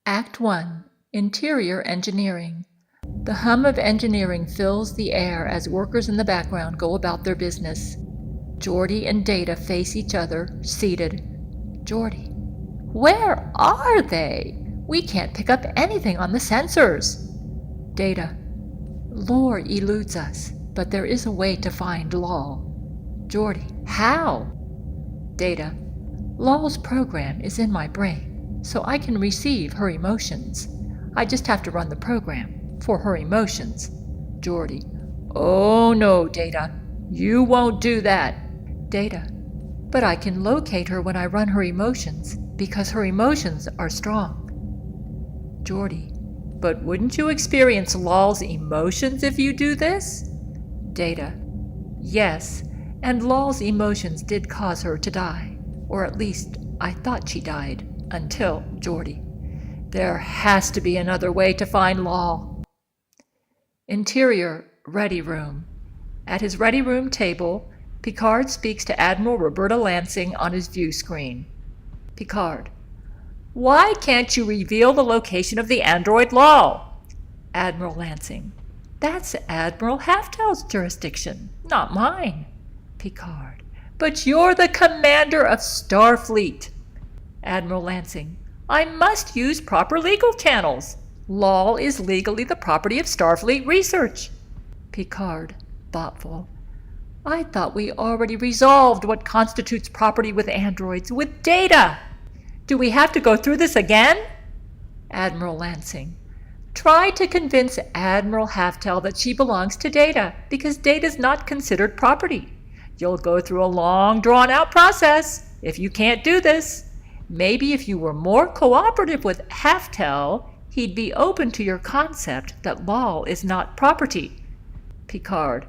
Act 1. Interior Engineering. The hum of engineering fills the air as workers in the background go about their business. Geordie and Data face each other, seated. Geordie: Where are they? We can't pick up anything on the sensors. Data: Lore eludes us, but there is a way to find Law. Geordie: How? Data: Law's program is in my brain, so I can receive her emotions. I just have to run the program for her emotions. Geordie: Oh no, Data. You won't do that. Data: But I can locate her when I run her emotions, because her emotions are strong. Geordie: But wouldn't you experience Law's emotions if you do this? Data: Yes, and Law's emotions did cause her to die. Or at least, I thought she died, until Geordie: There has to be another way to find Law. Interior Ready Room. At his Ready Room table, Picard speaks to Admiral Roberta Lansing on his view screen. Picard: Why can't you reveal the location of the android Law? Admiral Lansing: That's Admiral Haftel's jurisdiction, not mine. Picard: But you're the commander of Starfleet. Admiral Lansing: I must use proper legal channels. Law is legally the property of Starfleet Research. Picard, thoughtful: I thought we already resolved what constitutes property with androids with Data. Do we have to go through this again? Admiral Lansing: Try to convince Admiral Haftel that she belongs to Data, because Data's not considered property. You'll go through a long, drawn-out process if you can't do this. Maybe if you were more cooperative with Haftel, he'd be open to your concept that Law is not property. Picard: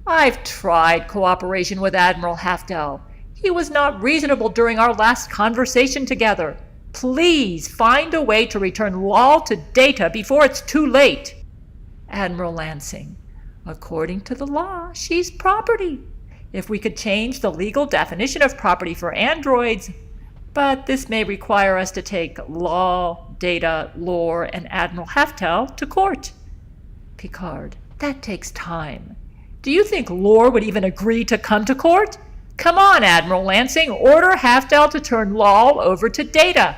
I've tried cooperation with Admiral Haftel. He was not reasonable during our last conversation together. Please find a way to return Law to Data before it's too late. Admiral Lansing: According to the law, she's property. If we could change the legal definition of property for androids, but this may require us to take Law, Data, Lore, and Admiral Haftel to court. Picard: That takes time. Do you think Lore would even agree to come to court? Come on, Admiral Lansing, order Haftel to turn Law over to Data.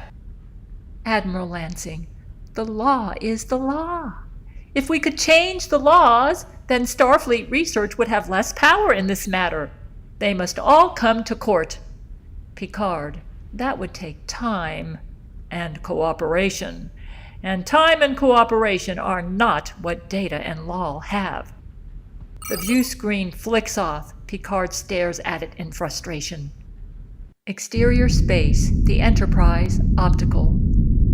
Admiral Lansing: The law is the law. If we could change the laws, then Starfleet Research would have less power in this matter. They must all come to court. Picard: That would take time and cooperation. And time and cooperation are not what Data and Law have. The view screen flicks off. Picard stares at it in frustration. Exterior space, the Enterprise, optical.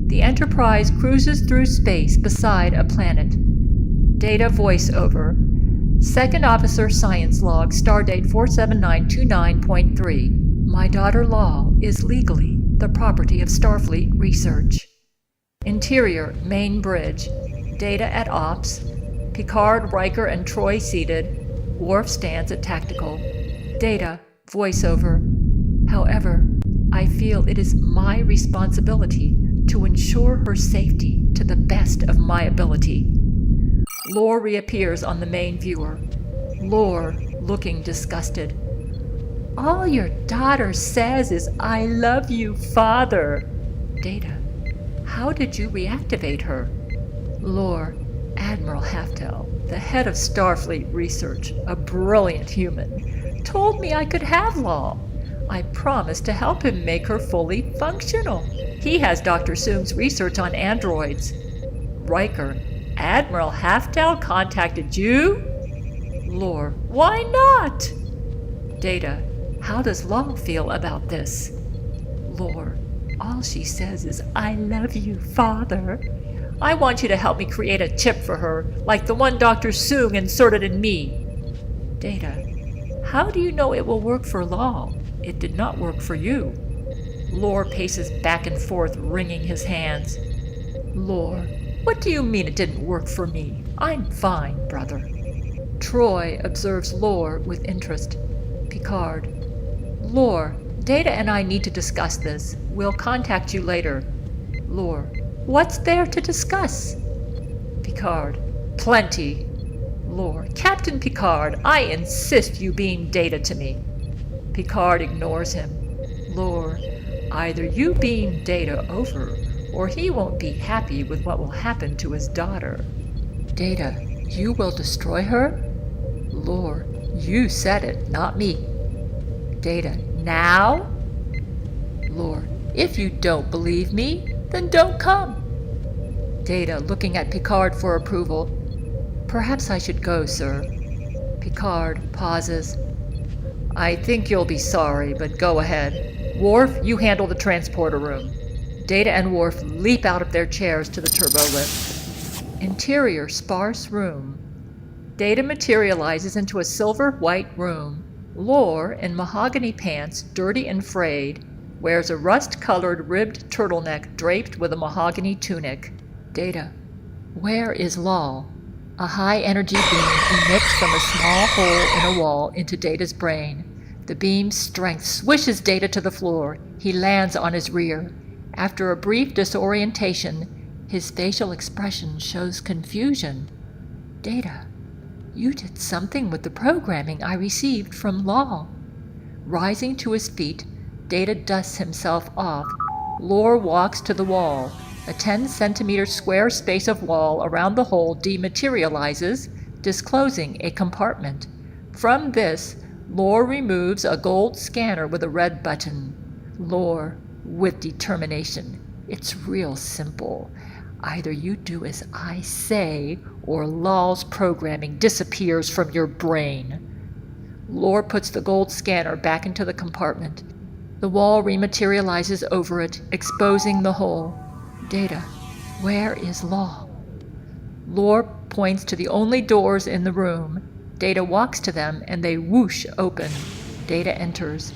The Enterprise cruises through space beside a planet. Data voiceover. Second Officer Science Log, Stardate 47929.3. My daughter Law is legally the property of Starfleet Research. Interior main bridge. Data at Ops. Picard, Riker, and Troy seated. Worf stands at tactical. Data voiceover. However, I feel it is my responsibility to ensure her safety to the best of my ability. Lore reappears on the main viewer. Lore, looking disgusted. All your daughter says is, I love you, Father. Data: How did you reactivate her? Lore: Admiral Haftel, the head of Starfleet Research, a brilliant human, told me I could have Law. I promised to help him make her fully functional. He has Dr. Soong's research on androids. Riker: Admiral Haftel contacted you? Lore: Why not? Data: How does Law feel about this? Lore: All she says is, I love you, Father. I want you to help me create a chip for her, like the one Dr. Soong inserted in me. Data: How do you know it will work for Law? It did not work for you. Lore paces back and forth, wringing his hands. Lore: What do you mean it didn't work for me? I'm fine, brother. Troy observes Lore with interest. Picard: Lore, Data and I need to discuss this. We'll contact you later. Lore: What's there to discuss? Picard. Plenty. Lore. Captain Picard, I insist you beam data to me. Picard ignores him. Lore. Either you beam data over, or he won't be happy with what will happen to his daughter. Data. You will destroy her? Lore. You said it, not me. Data. Now? Lore. If you don't believe me, then don't come. Data, looking at Picard for approval. Perhaps I should go, sir. Picard pauses. I think you'll be sorry, but go ahead. Worf, you handle the transporter room. Data and Worf leap out of their chairs to the turbo lift. Interior sparse room. Data materializes into a silver-white room. Lore, in mahogany pants, dirty and frayed, wears a rust-colored ribbed turtleneck draped with a mahogany tunic. Data. Where is Lal? A high-energy beam emits from a small hole in a wall into Data's brain. The beam's strength swishes Data to the floor. He lands on his rear. After a brief disorientation, his facial expression shows confusion. Data, you did something with the programming I received from Lal. Rising to his feet, Data dusts himself off. Lore walks to the wall. A 10-centimeter square space of wall around the hole dematerializes, disclosing a compartment. From this, Lore removes a gold scanner with a red button. Lore, with determination. It's real simple. Either you do as I say, or Lal's programming disappears from your brain. Lore puts the gold scanner back into the compartment. The wall rematerializes over it, exposing the hole. Data, where is Lal? Lore points to the only doors in the room. Data walks to them and they whoosh open. Data enters.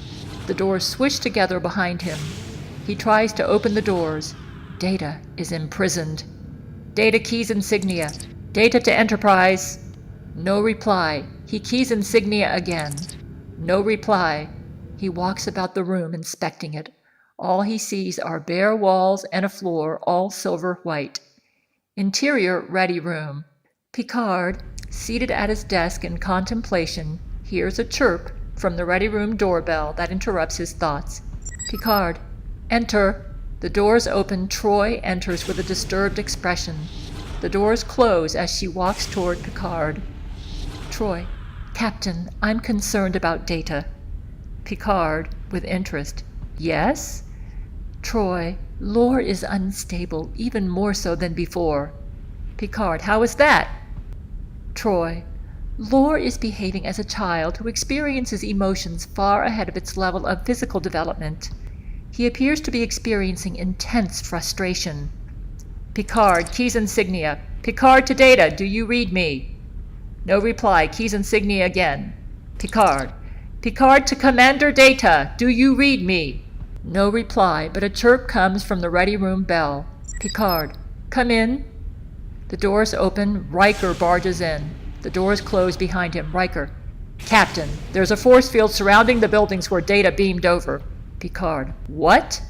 The doors swish together behind him. He tries to open the doors. Data is imprisoned. Data keys insignia. Data to Enterprise. No reply. He keys insignia again. No reply. He walks about the room inspecting it. All he sees are bare walls and a floor, all silver white. Interior ready room. Picard, seated at his desk in contemplation, hears a chirp from the ready room doorbell that interrupts his thoughts. Picard, enter. The doors open. Troi enters with a disturbed expression. The doors close as she walks toward Picard. Troi, Captain, I'm concerned about Data. Picard, with interest, yes? Troi, Lore is unstable, even more so than before. Picard, how is that? Troi, Lore is behaving as a child who experiences emotions far ahead of its level of physical development. He appears to be experiencing intense frustration. Picard, keys insignia. Picard to Data, do you read me? No reply, keys insignia again. Picard, Picard to Commander Data, do you read me? No reply, but a chirp comes from the ready room bell. Picard, come in. The doors open. Riker barges in. The doors close behind him. Riker, Captain, there's a force field surrounding the buildings where Data beamed over. Picard, what?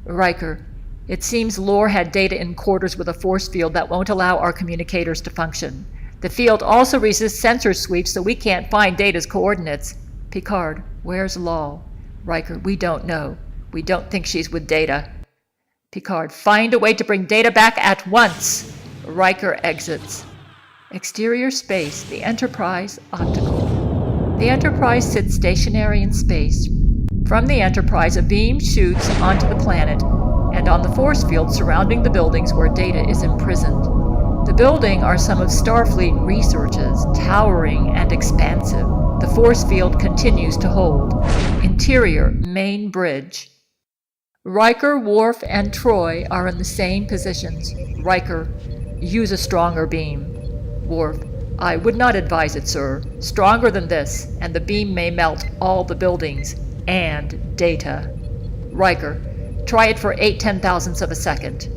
Riker, it seems Lore had Data in quarters with a force field that won't allow our communicators to function. The field also resists sensor sweeps, so we can't find Data's coordinates. Picard, where's Lal? Riker, we don't know. We don't think she's with Data. Picard, find a way to bring Data back at once. Riker exits. Exterior space, the Enterprise, optical. The Enterprise sits stationary in space. From the Enterprise, a beam shoots onto the planet and on the force field surrounding the buildings where Data is imprisoned. The building are some of Starfleet researches, towering and expansive. The force field continues to hold. Interior, main bridge. Riker, Worf, and Troi are in the same positions. Riker, use a stronger beam. Worf, I would not advise it, sir. Stronger than this, and the beam may melt all the buildings and Data. Riker, try it for 8/10,000ths of a second.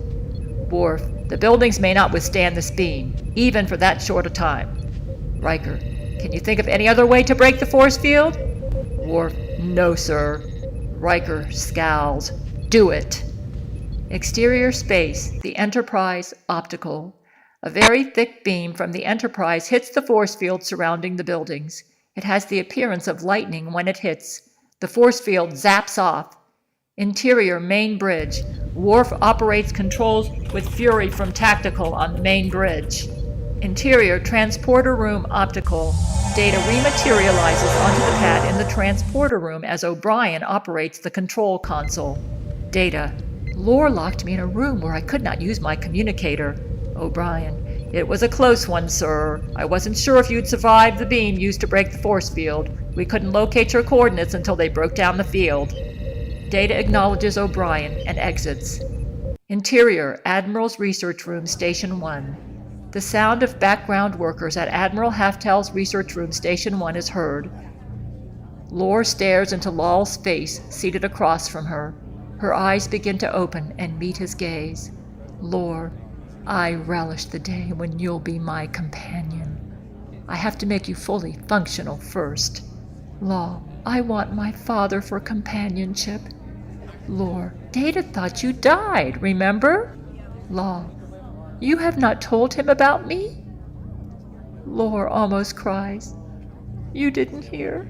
Worf, the buildings may not withstand this beam, even for that short a time. Riker, can you think of any other way to break the force field? Worf, no, sir. Riker scowls. Do it. Exterior space, the Enterprise optical. A very thick beam from the Enterprise hits the force field surrounding the buildings. It has the appearance of lightning when it hits. The force field zaps off. Interior main bridge. Worf operates controls with Fury from tactical on the main bridge. Interior transporter room optical. Data rematerializes onto the pad in the transporter room as O'Brien operates the control console. Data. Lore locked me in a room where I could not use my communicator. O'Brien. It was a close one, sir. I wasn't sure if you'd survive the beam used to break the force field. We couldn't locate your coordinates until they broke down the field. Data acknowledges O'Brien and exits. Interior, Admiral's Research Room, Station 1. The sound of background workers at Admiral Haftel's Research Room, Station 1 is heard. Lore stares into Lol's face, seated across from her. Her eyes begin to open and meet his gaze. Lore, I relish the day when you'll be my companion. I have to make you fully functional first. Lol, I want my father for companionship. Lore, Data thought you died, remember? Lol, you have not told him about me? Lore almost cries. You didn't hear.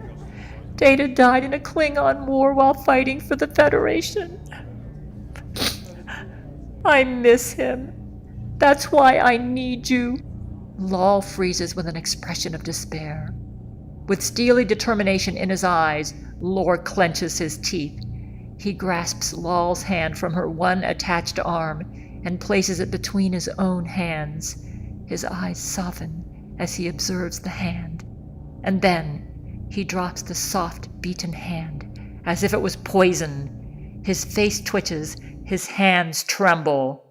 Data died in a Klingon war while fighting for the Federation. I miss him. That's why I need you. Lol freezes with an expression of despair. With steely determination in his eyes, Lore clenches his teeth. He grasps Lol's hand from her one attached arm and places it between his own hands. His eyes soften as he observes the hand. And then he drops the soft, beaten hand, as if it was poison. His face twitches, his hands tremble.